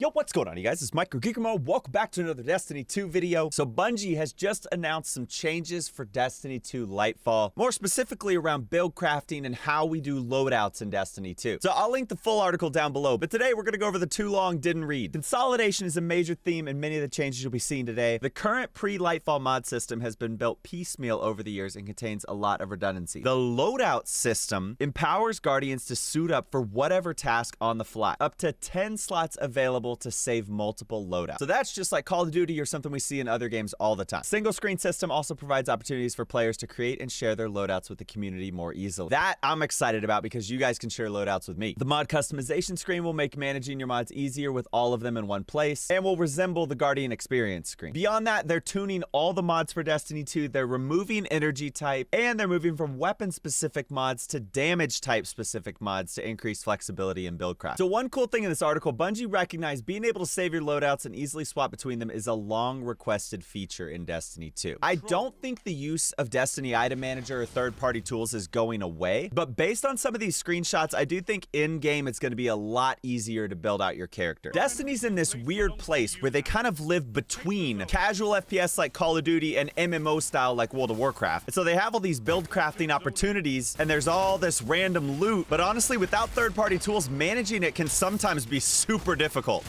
Yo, what's going on, you guys? It's Geekermon. Welcome back to another Destiny 2 video. So Bungie has just announced some changes for Destiny 2 Lightfall, more specifically around build crafting and how we do loadouts in Destiny 2. So I'll link the full article down below, but today we're going to go over the too long didn't read. Consolidation is a major theme in many of the changes you'll be seeing today. The current pre-Lightfall mod system has been built piecemeal over the years and contains a lot of redundancy. The loadout system empowers Guardians to suit up for whatever task on the fly. Up to 10 slots available to save multiple loadouts. So that's just like Call of Duty or something we see in other games all the time. Single screen system also provides opportunities for players to create and share their loadouts with the community more easily. That I'm excited about because you guys can share loadouts with me. The mod customization screen will make managing your mods easier with all of them in one place and will resemble the Guardian experience screen. Beyond that, they're tuning all the mods for Destiny 2. They're removing energy type and they're moving from weapon specific mods to damage type specific mods to increase flexibility in build craft. So one cool thing in this article, Bungie recognized being able to save your loadouts and easily swap between them is a long requested feature in Destiny 2. I don't think the use of Destiny Item Manager or third-party tools is going away, but based on some of these screenshots, I do think in-game it's going to be a lot easier to build out your character. Destiny's in this weird place where they kind of live between casual FPS like Call of Duty and MMO style like World of Warcraft. And so they have all these build crafting opportunities and there's all this random loot, but honestly, without third-party tools, managing it can sometimes be super difficult.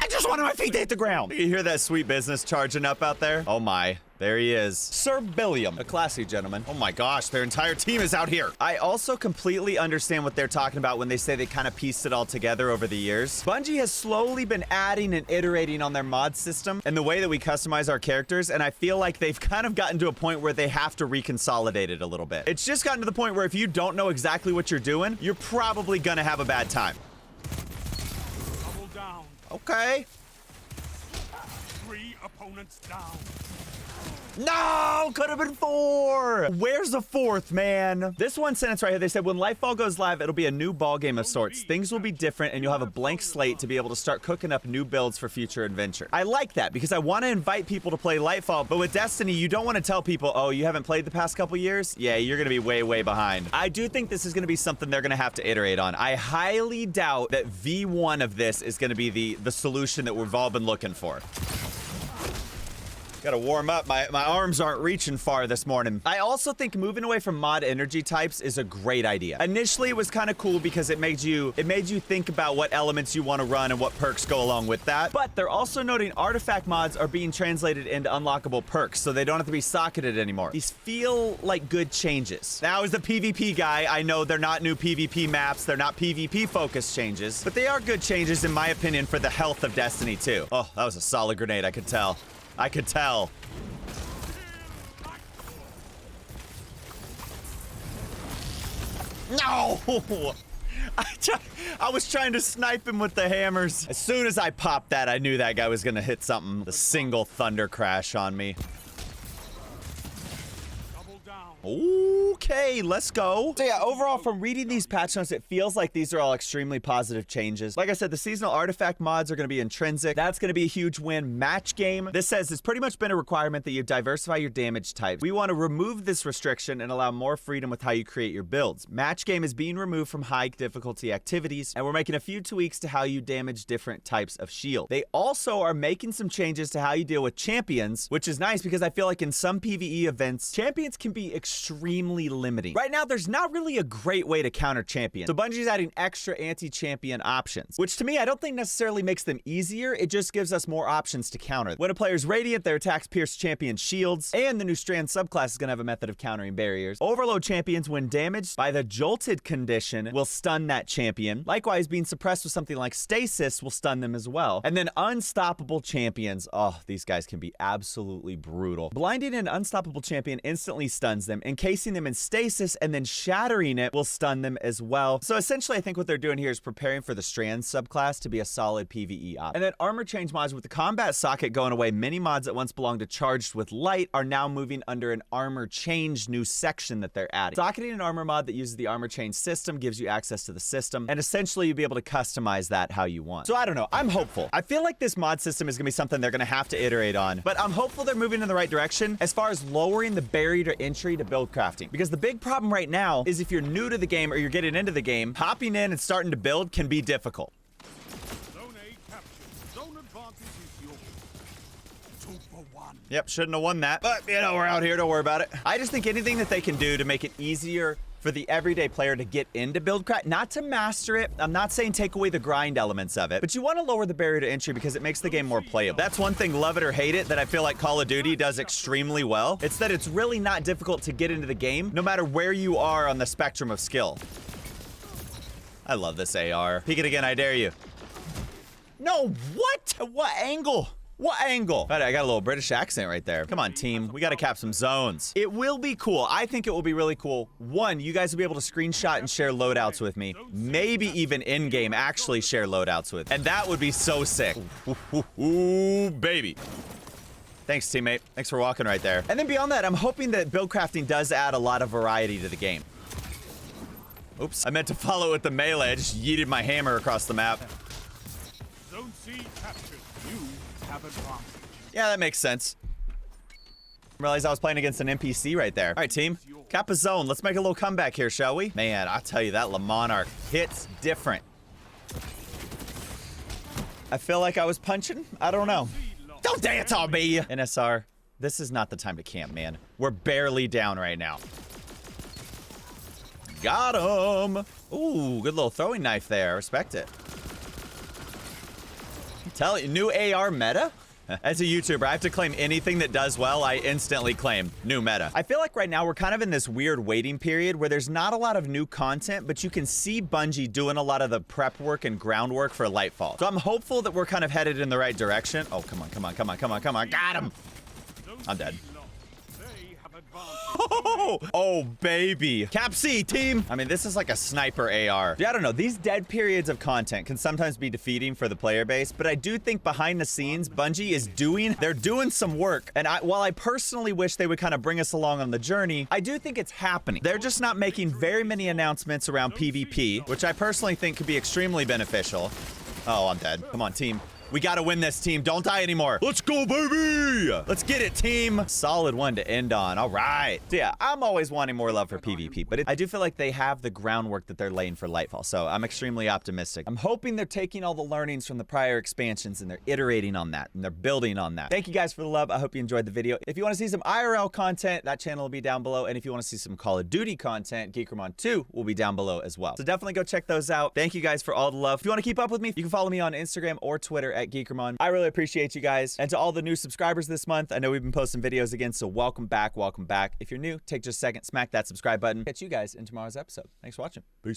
I just wanted my feet to hit the ground. You hear that sweet business charging up out there? Oh my. There he is. Sir Billiam, a classy gentleman. Oh my gosh, their entire team is out here. I also completely understand what they're talking about when they say they kind of pieced it all together over the years. Bungie has slowly been adding and iterating on their mod system and the way that we customize our characters, and I feel like they've kind of gotten to a point where they have to reconsolidate it a little bit. It's just gotten to the point where if you don't know exactly what you're doing, you're probably gonna have a bad time. Double down. Okay. 3 opponents down. No, could have been 4. Where's the 4th, man? This one sentence right here, they said, when Lightfall goes live, it'll be a new ball game of sorts. Things will be different and you'll have a blank slate to be able to start cooking up new builds for future adventure. I like that because I want to invite people to play Lightfall, but with Destiny, you don't want to tell people, oh, you haven't played the past couple years? Yeah, you're going to be way, way behind. I do think this is going to be something they're going to have to iterate on. I highly doubt that V1 of this is going to be the solution that we've all been looking for. Gotta warm up. My arms aren't reaching far this morning. I also think moving away from mod energy types is a great idea. Initially, it was kind of cool because it made you think about what elements you want to run and what perks go along with that. But they're also noting artifact mods are being translated into unlockable perks, so they don't have to be socketed anymore. These feel like good changes. Now, as the PvP guy, I know they're not new PvP maps, they're not PvP-focused changes, but they are good changes, in my opinion, for the health of Destiny 2. Oh, that was a solid grenade, I could tell. I could tell. No! I was trying to snipe him with the hammers. As soon as I popped that, I knew that guy was gonna hit something. The single thunder crash on me. Okay, let's go. So yeah, overall, from reading these patch notes, it feels like these are all extremely positive changes. Like I said, the seasonal artifact mods are going to be intrinsic. That's going to be a huge win. Match game. This says it's pretty much been a requirement that you diversify your damage types. We want to remove this restriction and allow more freedom with how you create your builds. Match game is being removed from high difficulty activities, and we're making a few tweaks to how you damage different types of shield. They also are making some changes to how you deal with champions, which is nice because I feel like in some PvE events, champions can be extremely limiting. Right now, there's not really a great way to counter champions. So Bungie's adding extra anti-champion options, which to me, I don't think necessarily makes them easier. It just gives us more options to counter. When a player's radiant, their attacks pierce champion shields, and the new Strand subclass is going to have a method of countering barriers. Overload champions, when damaged by the jolted condition, will stun that champion. Likewise, being suppressed with something like stasis will stun them as well. And then unstoppable champions. Oh, these guys can be absolutely brutal. Blinding an unstoppable champion instantly stuns them, encasing them in stasis and then shattering it will stun them as well. So essentially, I think what they're doing here is preparing for the Strand subclass to be a solid PvE option. And then armor change mods, with the combat socket going away, many mods that once belonged to Charged with Light are now moving under an armor change new section that they're adding. Socketing an armor mod that uses the armor change system gives you access to the system, and essentially you'll be able to customize that how you want. So I don't know, I'm hopeful. I feel like this mod system is gonna be something they're gonna have to iterate on, but I'm hopeful they're moving in the right direction as far as lowering the barrier to entry to build crafting. Because the big problem right now is if you're new to the game or you're getting into the game, hopping in and starting to build can be difficult. captured. Zone advantage is yours. 2 for 1. Yep, shouldn't have won that. But, you know, we're out here. Don't worry about it. I just think anything that they can do to make it easier for the everyday player to get into Buildcraft, not to master it. I'm not saying take away the grind elements of it, but you want to lower the barrier to entry because it makes the game more playable. That's one thing, love it or hate it, that I feel like Call of Duty does extremely well. It's that it's really not difficult to get into the game, no matter where you are on the spectrum of skill. I love this AR. Peek it again, I dare you. No, what? What angle? What angle? All right, I got a little British accent right there. Come on, team. We got to cap some zones. It will be cool. I think it will be really cool. One, you guys will be able to screenshot and share loadouts with me. Maybe even in-game actually share loadouts with me. And that would be so sick. Ooh, baby. Thanks, teammate. Thanks for walking right there. And then beyond that, I'm hoping that build crafting does add a lot of variety to the game. Oops. I meant to follow with the melee. I just yeeted my hammer across the map. Zone C captured. You have advantage. Yeah, that makes sense. Realized I was playing against an NPC right there. All right, team. Cap a zone. Let's make a little comeback here, shall we? Man, I'll tell you, that Le Monarch hits different. I feel like I was punching. I don't know. Don't dance on me! NSR, this is not the time to camp, man. We're barely down right now. Got him! Ooh, good little throwing knife there. I respect it. Tell you, new AR meta? As a YouTuber, I have to claim anything that does well, I instantly claim new meta. I feel like right now we're kind of in this weird waiting period where there's not a lot of new content, but you can see Bungie doing a lot of the prep work and groundwork for Lightfall. So I'm hopeful that we're kind of headed in the right direction. Oh, come on, come on, come on, come on, come on. Got him! I'm dead. Oh, baby. Cap C, team. I mean, this is like a sniper AR. Yeah, I don't know. These dead periods of content can sometimes be defeating for the player base, but I do think behind the scenes, Bungie is they're doing some work. And while I personally wish they would kind of bring us along on the journey, I do think it's happening. They're just not making very many announcements around PvP, which I personally think could be extremely beneficial. Oh, I'm dead. Come on, team. We gotta win this, team. Don't die anymore. Let's go, baby! Let's get it, team. Solid one to end on. All right. So yeah, I'm always wanting more love for PvP, but I do feel like they have the groundwork that they're laying for Lightfall, so I'm extremely optimistic. I'm hoping they're taking all the learnings from the prior expansions and they're iterating on that, and they're building on that. Thank you guys for the love. I hope you enjoyed the video. If you want to see some IRL content, that channel will be down below, and if you want to see some Call of Duty content, Geekermon 2 will be down below as well. So definitely go check those out. Thank you guys for all the love. If you want to keep up with me, you can follow me on Instagram or Twitter at Geekermon. I really appreciate you guys. And to all the new subscribers this month, I know we've been posting videos again, so welcome back, welcome back. If you're new, take just a second, smack that subscribe button. Catch you guys in tomorrow's episode. Thanks for watching. Peace.